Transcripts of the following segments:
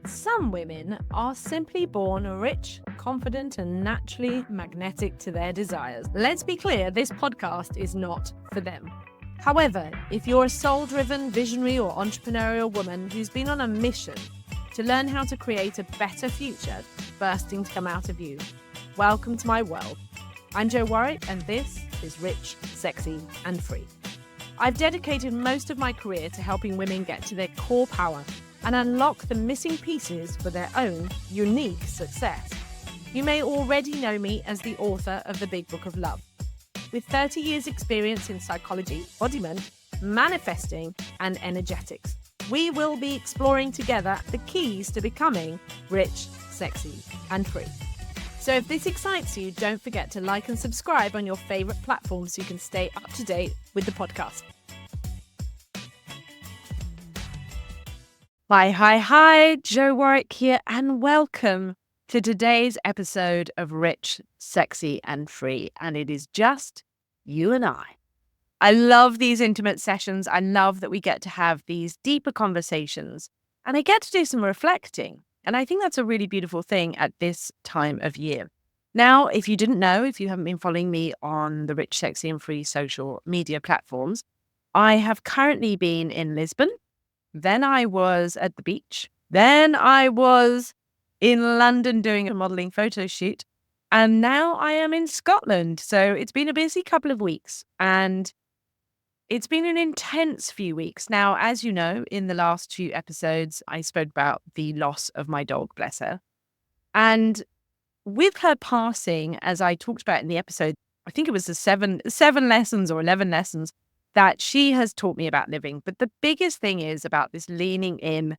Some women are simply born rich, confident, and naturally magnetic to their desires. Let's be clear, this podcast is not for them. However, if you're a soul-driven, visionary, or entrepreneurial woman who's been on a mission to learn how to create a better future bursting to come out of you, welcome to my world. I'm Jo Warwick, and this is Rich, Sexy, and Free. I've dedicated most of my career to helping women get to their core power and unlock the missing pieces for their own unique success. You may already know me as the author of The Big Book of Love. With 30 years experience in psychology, embodiment, manifesting, and energetics, we will be exploring together the keys to becoming rich, sexy, and free. So if this excites you, don't forget to like and subscribe on your favorite platform so you can stay up to date with the podcast. Hi, Jo Warwick here, and welcome to today's episode of Rich, Sexy, and Free. And it is just you and I. I love these intimate sessions. I love that we get to have these deeper conversations, and I get to do some reflecting. And I think that's a really beautiful thing at this time of year. Now, if you didn't know, if you haven't been following me on the Rich, Sexy, and Free social media platforms, I have currently been in Lisbon. Then I was at the beach. Then I was in London doing a modeling photo shoot. And now I am in Scotland. So it's been a busy couple of weeks. And it's been an intense few weeks. Now, as you know, in the last few episodes, I spoke about the loss of my dog, bless her. And with her passing, as I talked about in the episode, I think it was the seven lessons or 11 lessons that she has taught me about living. But the biggest thing is about this leaning in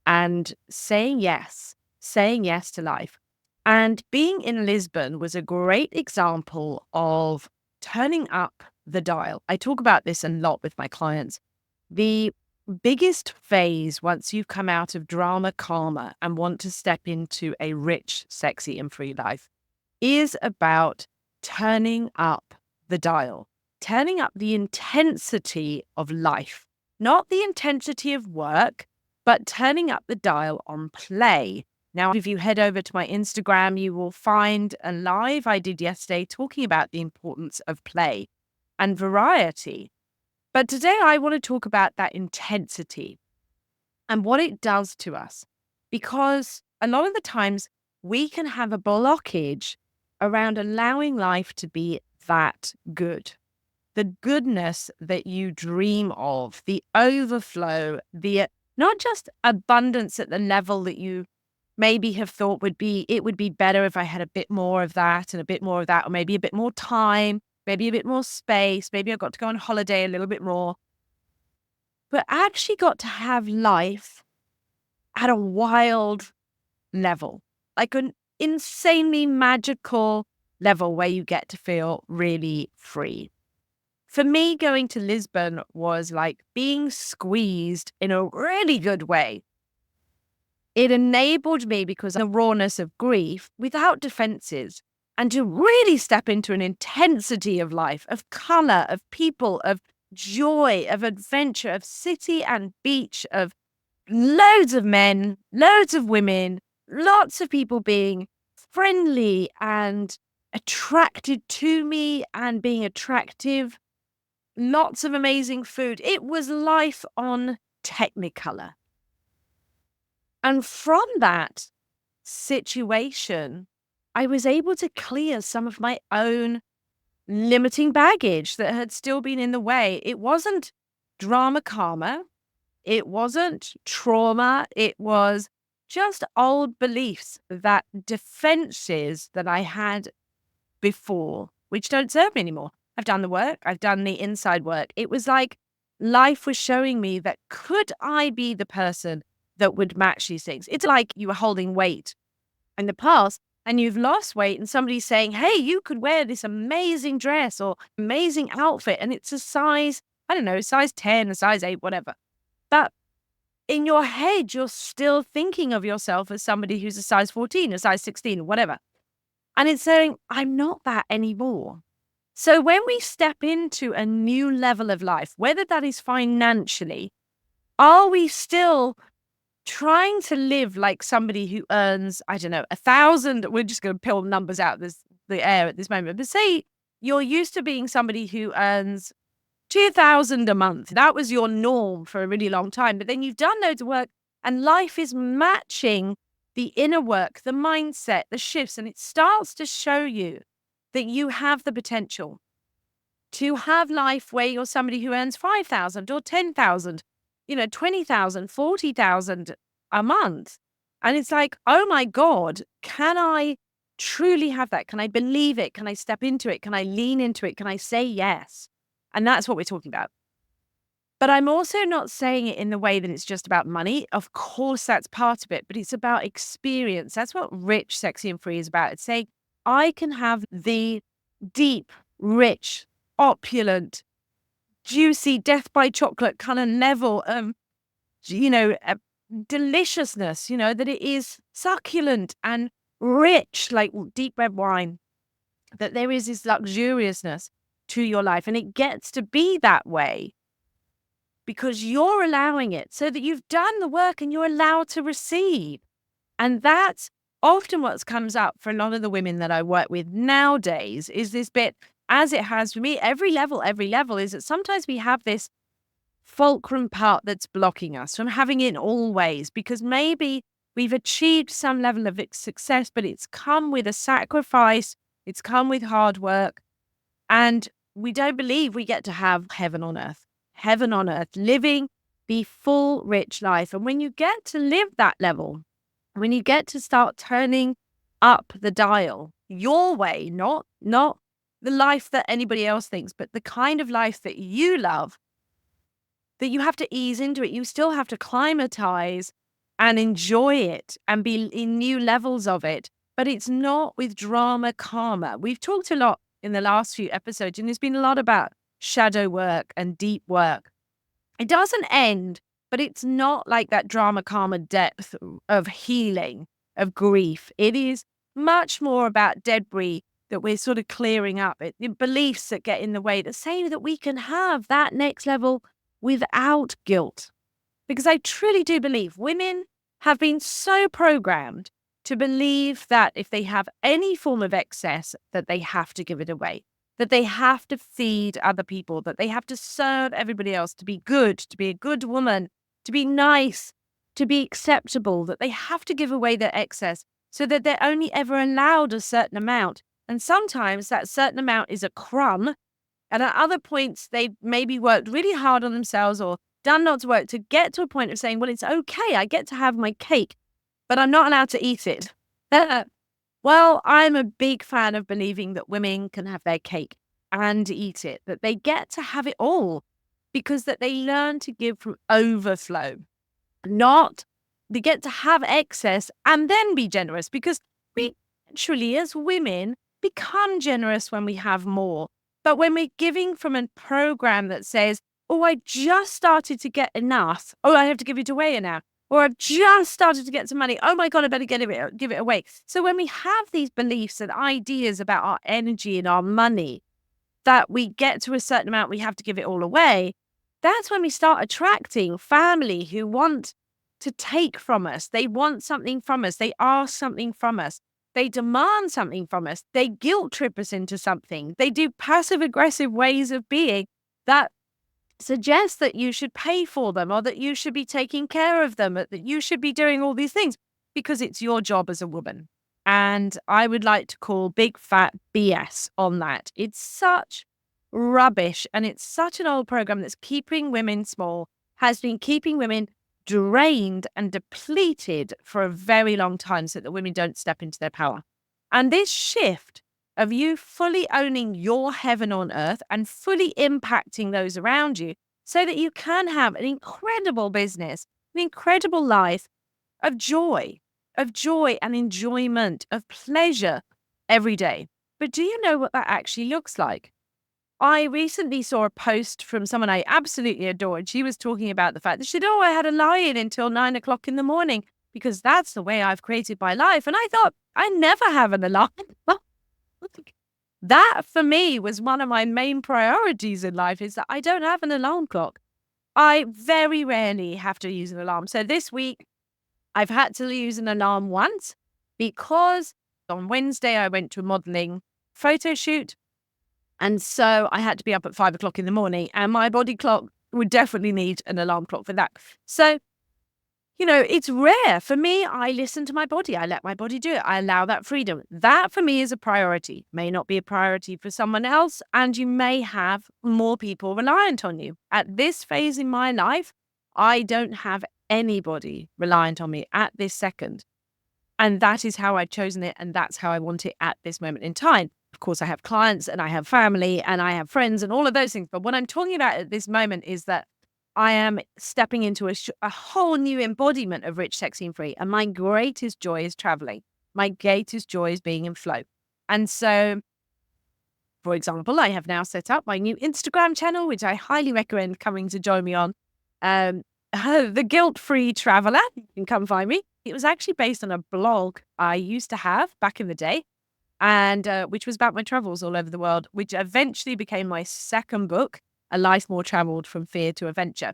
and saying yes to life. And being in Lisbon was a great example of turning up the dial. I talk about this a lot with my clients. The biggest phase once you've come out of drama karma and want to step into a rich, sexy, and free life is about turning up the dial. Turning up the intensity of life, not the intensity of work, but turning up the dial on play. Now, if you head over to my Instagram, you will find a live I did yesterday talking about the importance of play and variety. But today I want to talk about that intensity and what it does to us, because a lot of the times we can have a blockage around allowing life to be that good. The goodness that you dream of, the overflow, the not just abundance at the level that you maybe have thought it would be better if I had a bit more of that and a bit more of that, or maybe a bit more time, maybe a bit more space, maybe I got to go on holiday a little bit more. But actually got to have life at a wild level, like an insanely magical level where you get to feel really free. For me, going to Lisbon was like being squeezed in a really good way. It enabled me, because of the rawness of grief, without defenses, and to really step into an intensity of life, of color, of people, of joy, of adventure, of city and beach, of loads of men, loads of women, lots of people being friendly and attracted to me and being attractive. Lots of amazing food. It was life on Technicolor. And from that situation, I was able to clear some of my own limiting baggage that had still been in the way. It wasn't drama karma. It wasn't trauma. It was just old beliefs, that defenses that I had before, which don't serve me anymore. I've done the work. I've done the inside work. It was like life was showing me that could I be the person that would match these things? It's like you were holding weight in the past and you've lost weight and somebody's saying, hey, you could wear this amazing dress or amazing outfit. And it's a size, I don't know, size 10, a size 8, whatever. But in your head, you're still thinking of yourself as somebody who's a size 14, a size 16, whatever. And it's saying, I'm not that anymore. So when we step into a new level of life, whether that is financially, are we still trying to live like somebody who earns, I don't know, 1,000, we're just going to pull numbers out of the air at this moment, but say you're used to being somebody who earns 2,000 a month. That was your norm for a really long time. But then you've done loads of work and life is matching the inner work, the mindset, the shifts, and it starts to show you that you have the potential to have life where you're somebody who earns 5,000 or 10,000, 20,000, 40,000 a month. And it's like, oh my God, can I truly have that? Can I believe it? Can I step into it? Can I lean into it? Can I say yes? And that's what we're talking about. But I'm also not saying it in the way that it's just about money. Of course, that's part of it, but it's about experience. That's what rich, sexy, and free is about. It's saying, I can have the deep, rich, opulent, juicy, death by chocolate kind of level, deliciousness, that it is succulent and rich, like deep red wine, that there is this luxuriousness to your life. And it gets to be that way because you're allowing it, so that you've done the work and you're allowed to receive. And that's often what comes up for a lot of the women that I work with nowadays, is this bit, as it has for me, every level, is that sometimes we have this fulcrum part that's blocking us from having it always, because maybe we've achieved some level of success, but it's come with a sacrifice, it's come with hard work, and we don't believe we get to have heaven on earth, living the full, rich life. And when you get to live that level, when you get to start turning up the dial your way, not the life that anybody else thinks, but the kind of life that you love, that you have to ease into it. You still have to climatize and enjoy it and be in new levels of it. But it's not with drama karma. We've talked a lot in the last few episodes, and there's been a lot about shadow work and deep work. It doesn't end, but it's not like that drama karma depth of healing, of grief. It is much more about debris that we're sort of clearing up, beliefs that get in the way, that say that we can have that next level without guilt. Because I truly do believe women have been so programmed to believe that if they have any form of excess, that they have to give it away, that they have to feed other people, that they have to serve everybody else, to be good, to be a good woman, to be nice, to be acceptable, that they have to give away their excess so that they're only ever allowed a certain amount. And sometimes that certain amount is a crumb. And at other points, they maybe worked really hard on themselves or done lots of work to get to a point of saying, well, it's okay, I get to have my cake, but I'm not allowed to eat it. Well, I'm a big fan of believing that women can have their cake and eat it, that they get to have it all, because that they learn to give from overflow, not they get to have excess and then be generous, because we actually, as women, become generous when we have more. But when we're giving from a program that says, oh, I just started to get enough, oh, I have to give it away now. Or I've just started to get some money. Oh my God, I better give it away. So when we have these beliefs and ideas about our energy and our money, that we get to a certain amount, we have to give it all away, that's when we start attracting family who want to take from us. They want something from us. They ask something from us. They demand something from us. They guilt trip us into something. They do passive aggressive ways of being that suggest that you should pay for them, or that you should be taking care of them, or that you should be doing all these things because it's your job as a woman. And I would like to call big fat BS on that. It's such rubbish, and it's such an old program that's keeping women small, has been keeping women drained and depleted for a very long time, so that women don't step into their power. And this shift of you fully owning your heaven on earth and fully impacting those around you, so that you can have an incredible business, an incredible life of joy and enjoyment, of pleasure every day. But do you know what that actually looks like? I recently saw a post from someone I absolutely adore, and she was talking about the fact that she said, oh, I had a lie-in until 9 o'clock in the morning because that's the way I've created my life. And I thought, I never have an alarm. That for me was one of my main priorities in life, is that I don't have an alarm clock. I very rarely have to use an alarm. So this week I've had to use an alarm once because on Wednesday I went to a modeling photo shoot. And so I had to be up at 5 o'clock in the morning, and my body clock would definitely need an alarm clock for that. So, it's rare. For me, I listen to my body. I let my body do it. I allow that freedom. That for me is a priority. May not be a priority for someone else. And you may have more people reliant on you. At this phase in my life, I don't have anybody reliant on me at this second. And that is how I've chosen it. And that's how I want it at this moment in time. Of course, I have clients and I have family and I have friends and all of those things. But what I'm talking about at this moment is that I am stepping into a whole new embodiment of rich, sexy, and free. And my greatest joy is traveling. My greatest joy is being in flow. And so, for example, I have now set up my new Instagram channel, which I highly recommend coming to join me on. The Guilt-Free Traveler. You can come find me. It was actually based on a blog I used to have back in the day, and which was about my travels all over the world, which eventually became my second book, A Life More Traveled from Fear to Adventure.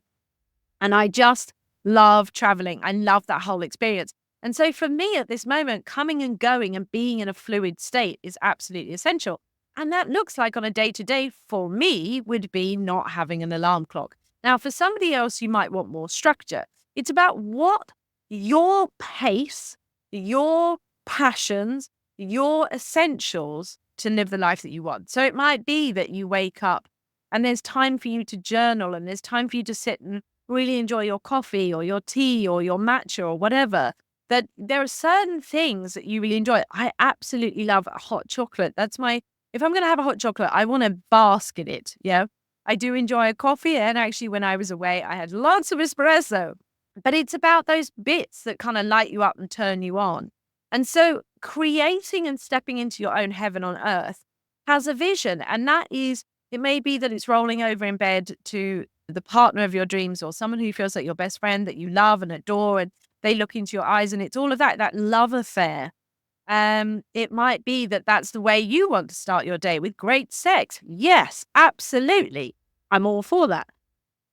And I just love traveling. I love that whole experience. And so for me at this moment, coming and going and being in a fluid state is absolutely essential. And that looks like on a day-to-day for me would be not having an alarm clock. Now, for somebody else, you might want more structure. It's about what your pace, your passions, your essentials to live the life that you want. So it might be that you wake up and there's time for you to journal, and there's time for you to sit and really enjoy your coffee or your tea or your matcha or whatever. That there are certain things that you really enjoy. I absolutely love a hot chocolate. If I'm going to have a hot chocolate, I want to bask in it. Yeah. I do enjoy a coffee. And actually, when I was away, I had lots of espresso. But it's about those bits that kind of light you up and turn you on. And so creating and stepping into your own heaven on earth has a vision. And that is, it may be that it's rolling over in bed to the partner of your dreams or someone who feels like your best friend that you love and adore, and they look into your eyes, and it's all of that love affair. It might be that that's the way you want to start your day, with great sex. Yes, absolutely. I'm all for that.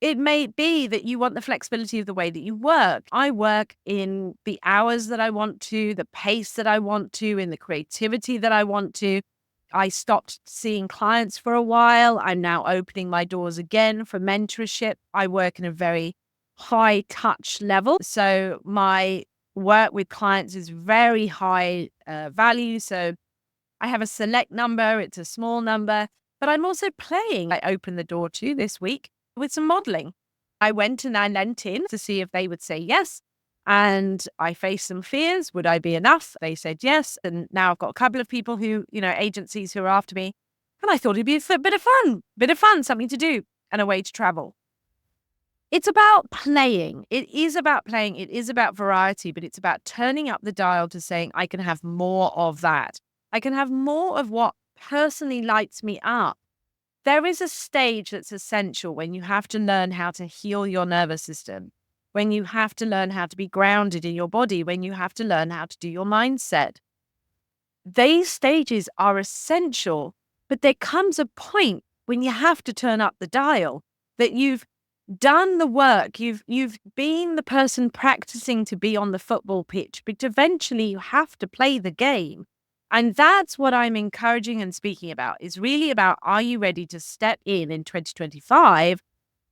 It may be that you want the flexibility of the way that you work. I work in the hours that I want to, the pace that I want to, in the creativity that I want to. I stopped seeing clients for a while. I'm now opening my doors again for mentorship. I work in a very high touch level. So my work with clients is very high value. So I have a select number. It's a small number, but I'm also playing. I opened the door to this week with some modeling. I went and I lent in to see if they would say yes. And I faced some fears. Would I be enough? They said yes. And now I've got a couple of people who, agencies who are after me. And I thought it'd be a bit of fun, something to do and a way to travel. It's about playing. It is about playing. It is about variety, but it's about turning up the dial to saying, I can have more of that. I can have more of what personally lights me up. There is a stage that's essential when you have to learn how to heal your nervous system, when you have to learn how to be grounded in your body, when you have to learn how to do your mindset. These stages are essential, but there comes a point when you have to turn up the dial, that you've done the work, you've been the person practicing to be on the football pitch, but eventually you have to play the game. And that's what I'm encouraging and speaking about, is really about, are you ready to step in 2025,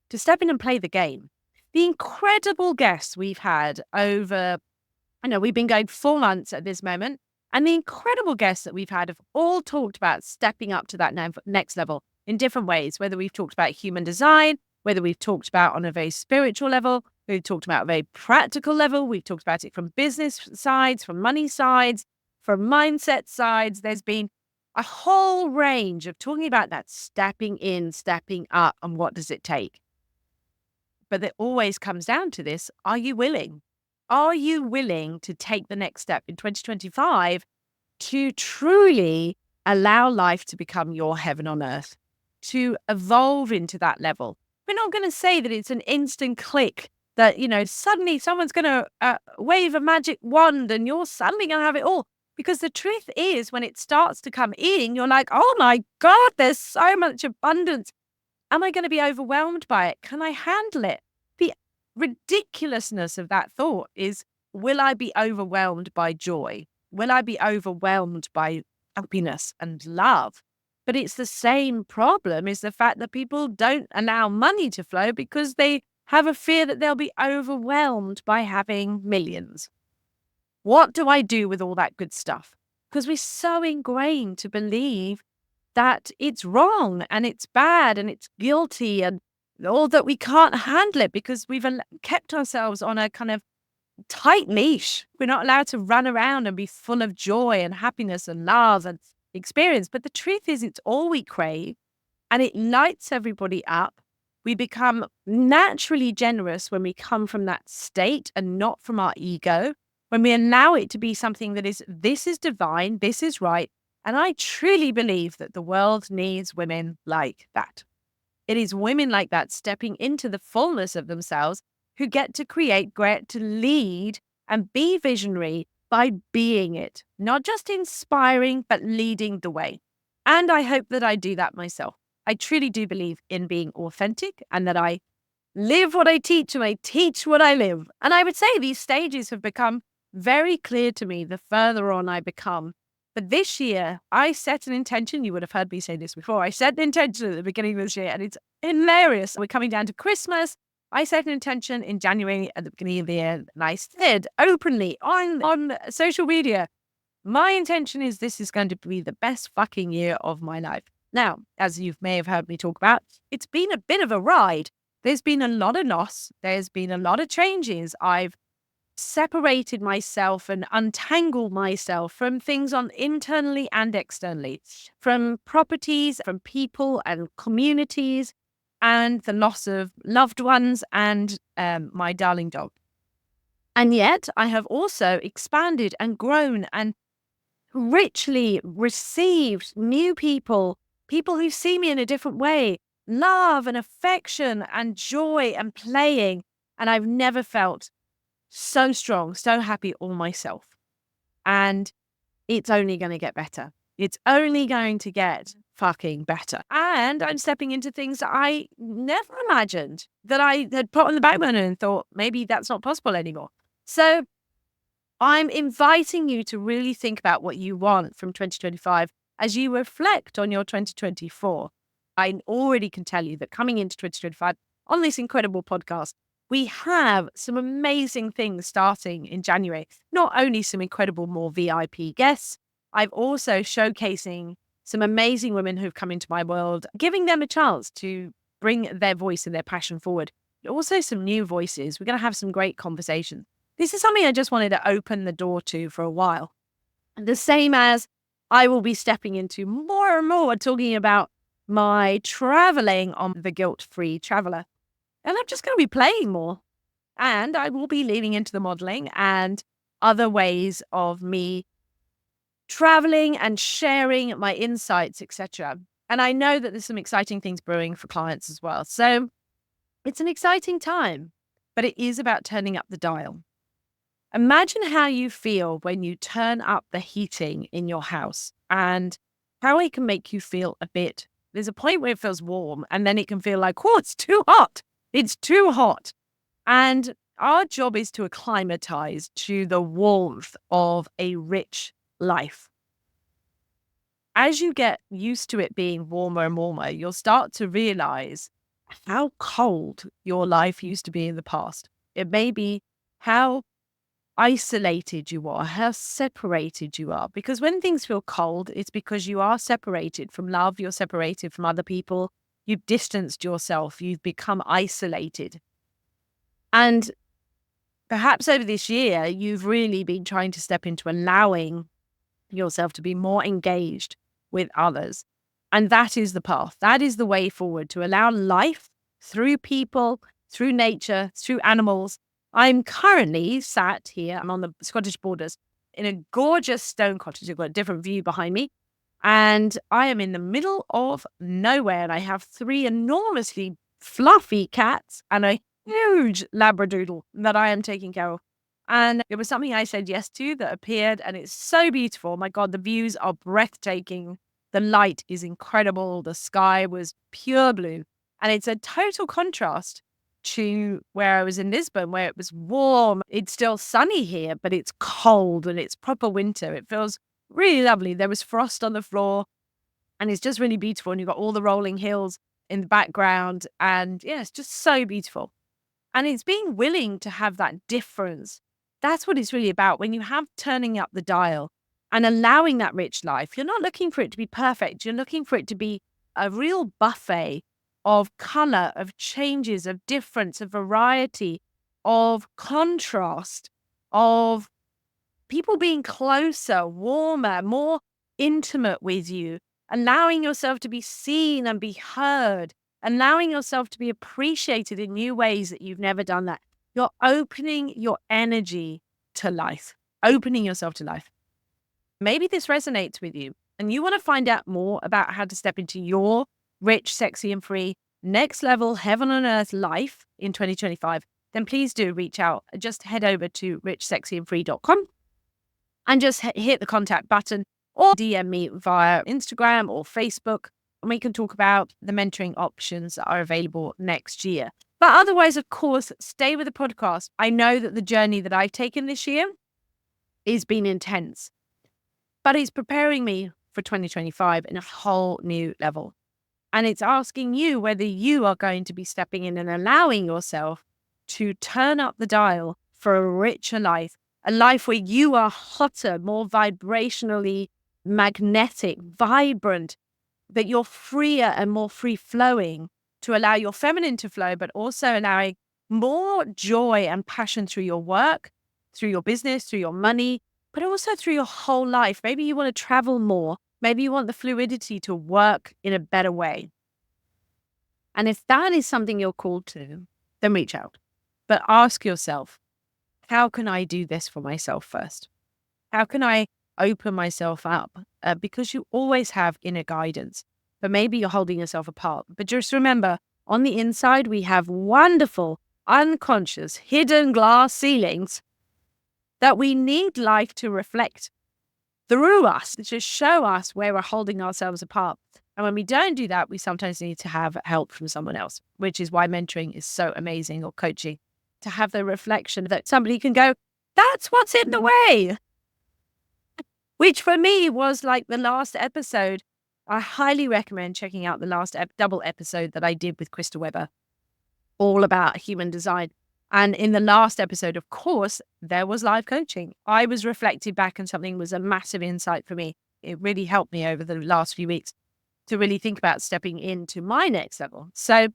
to step in and play the game? The incredible guests we've had over, we've been going 4 months at this moment, and the incredible guests that we've had have all talked about stepping up to that next level in different ways, whether we've talked about human design, whether we've talked about on a very spiritual level, we've talked about a very practical level, we've talked about it from business sides, from money sides, from mindset sides. There's been a whole range of talking about that stepping in, stepping up, and what does it take? But it always comes down to this. Are you willing? Are you willing to take the next step in 2025 to truly allow life to become your heaven on earth, to evolve into that level? We're not going to say that it's an instant click, that, suddenly someone's going to wave a magic wand and you're suddenly going to have it all. Because the truth is, when it starts to come in, you're like, oh my God, there's so much abundance. Am I going to be overwhelmed by it? Can I handle it? The ridiculousness of that thought is will I be overwhelmed by joy? Will I be overwhelmed by happiness and love? But it's the same problem, is the fact that people don't allow money to flow because they have a fear that they'll be overwhelmed by having millions. What do I do with all that good stuff? Because we're so ingrained to believe that it's wrong and it's bad and it's guilty and all that, we can't handle it because we've kept ourselves on a kind of tight leash. We're not allowed to run around and be full of joy and happiness and love and experience. But the truth is, it's all we crave and it lights everybody up. We become naturally generous when we come from that state and not from our ego, when we allow it to be something that is, this is divine, this is right. And I truly believe that the world needs women like that. It is women like that stepping into the fullness of themselves who get to create, get to lead and be visionary by being it, not just inspiring, but leading the way. And I hope that I do that myself. I truly do believe in being authentic and that I live what I teach and I teach what I live. And I would say these stages have become very clear to me the further on I become. But this year, I set an intention. You would have heard me say this before. I set an intention at the beginning of this year, and it's hilarious. We're coming down to Christmas. I set an intention in January at the beginning of the year, and I said openly on social media, my intention is this is going to be the best fucking year of my life. Now, as you may have heard me talk about, it's been a bit of a ride. There's been a lot of loss. There's been a lot of changes. I've separated myself and untangled myself from things on internally and externally, from properties, from people and communities, and the loss of loved ones and my darling dog. And yet I have also expanded and grown and richly received new people who see me in a different way, love and affection and joy and playing. And I've never felt so strong, so happy all myself. And it's only going to get better. It's only going to get fucking better. And I'm stepping into things that I never imagined, that I had put on the back burner and thought maybe that's not possible anymore. So I'm inviting you to really think about what you want from 2025 as you reflect on your 2024. I already can tell you that coming into 2025 on this incredible podcast, we have some amazing things starting in January. Not only some incredible more VIP guests, I've also showcasing some amazing women who've come into my world, giving them a chance to bring their voice and their passion forward. But also some new voices. We're going to have some great conversations. This is something I just wanted to open the door to for a while. The same as I will be stepping into more and more talking about my traveling on the Guilt-Free Traveler. And I'm just going to be playing more. And I will be leaning into the modeling and other ways of me traveling and sharing my insights, etc. And I know that there's some exciting things brewing for clients as well. So it's an exciting time, but it is about turning up the dial. Imagine how you feel when you turn up the heating in your house and how it can make you feel a bit. There's a point where it feels warm and then it can feel like, oh, it's too hot. It's too hot. And our job is to acclimatize to the warmth of a rich life. As you get used to it being warmer and warmer, you'll start to realize how cold your life used to be in the past. It may be how isolated you are, how separated you are. Because when things feel cold, it's because you are separated from love, you're separated from other people, you've distanced yourself, you've become isolated. And perhaps over this year, you've really been trying to step into allowing yourself to be more engaged with others. And that is the path. That is the way forward, to allow life through people, through nature, through animals. I'm currently sat here, I'm on the Scottish borders, in a gorgeous stone cottage. I've got a different view behind me. And I am in the middle of nowhere. And I have 3 enormously fluffy cats and a huge Labradoodle that I am taking care of. And it was something I said yes to that appeared, and it's so beautiful. My God, the views are breathtaking. The light is incredible. The sky was pure blue. And it's a total contrast to where I was in Lisbon, where it was warm. It's still sunny here, but it's cold and it's proper winter. It feels really lovely. There was frost on the floor and it's just really beautiful. And you've got all the rolling hills in the background. And yeah, it's just so beautiful. And it's being willing to have that difference. That's what it's really about. When you have turning up the dial and allowing that rich life, you're not looking for it to be perfect. You're looking for it to be a real buffet of color, of changes, of difference, of variety, of contrast, of people being closer, warmer, more intimate with you, allowing yourself to be seen and be heard, allowing yourself to be appreciated in new ways that you've never done that. You're opening your energy to life, opening yourself to life. Maybe this resonates with you and you want to find out more about how to step into your rich, sexy, and free next level heaven on earth life in 2025, then please do reach out. Just head over to richsexyandfree.com and just hit the contact button or DM me via Instagram or Facebook, and we can talk about the mentoring options that are available next year. But otherwise, of course, stay with the podcast. I know that the journey that I've taken this year has been intense, but it's preparing me for 2025 in a whole new level. And it's asking you whether you are going to be stepping in and allowing yourself to turn up the dial for a richer life, a life where you are hotter, more vibrationally magnetic, vibrant, that you're freer and more free-flowing to allow your feminine to flow, but also allowing more joy and passion through your work, through your business, through your money, but also through your whole life. Maybe you want to travel more. Maybe you want the fluidity to work in a better way. And if that is something you're called to, then reach out. But ask yourself, how can I do this for myself first? How can I open myself up? Because you always have inner guidance, but maybe you're holding yourself apart. But just remember, on the inside, we have wonderful, unconscious, hidden glass ceilings that we need life to reflect through us, to show us where we're holding ourselves apart. And when we don't do that, we sometimes need to have help from someone else, which is why mentoring is so amazing, or coaching, to have the reflection that somebody can go, that's what's in the way. Which for me was like the last episode. I highly recommend checking out the last double episode that I did with Krista Weber, all about human design. And in the last episode, of course, there was live coaching. I was reflected back and something was a massive insight for me. It really helped me over the last few weeks to really think about stepping into my next level. So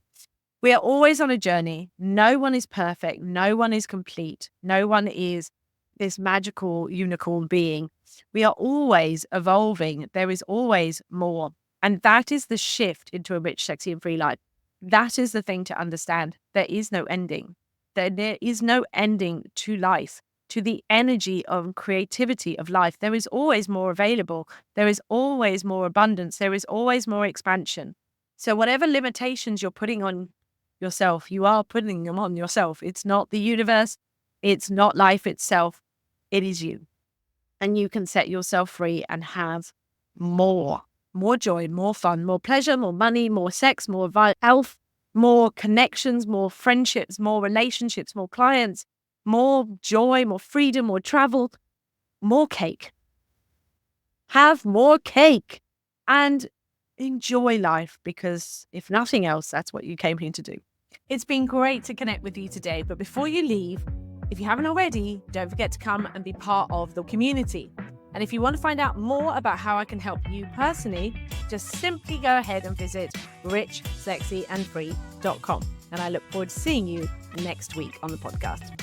we are always on a journey. No one is perfect. No one is complete. No one is this magical unicorn being. We are always evolving. There is always more. And that is the shift into a rich, sexy, and free life. That is the thing to understand. There is no ending. There is no ending to life, to the energy of creativity of life. There is always more available. There is always more abundance. There is always more expansion. So whatever limitations you're putting on yourself, you are putting them on yourself. It's not the universe. It's not life itself. It is you. And you can set yourself free and have more joy, more fun, more pleasure, more money, more sex, more health, more connections, more friendships, more relationships, more clients, more joy, more freedom, more travel, more cake. Have more cake and enjoy life, because if nothing else, that's what you came here to do. It's been great to connect with you today, but before you leave, if you haven't already, don't forget to come and be part of the community. And if you want to find out more about how I can help you personally, just simply go ahead and visit richsexyandfree.com. And I look forward to seeing you next week on the podcast.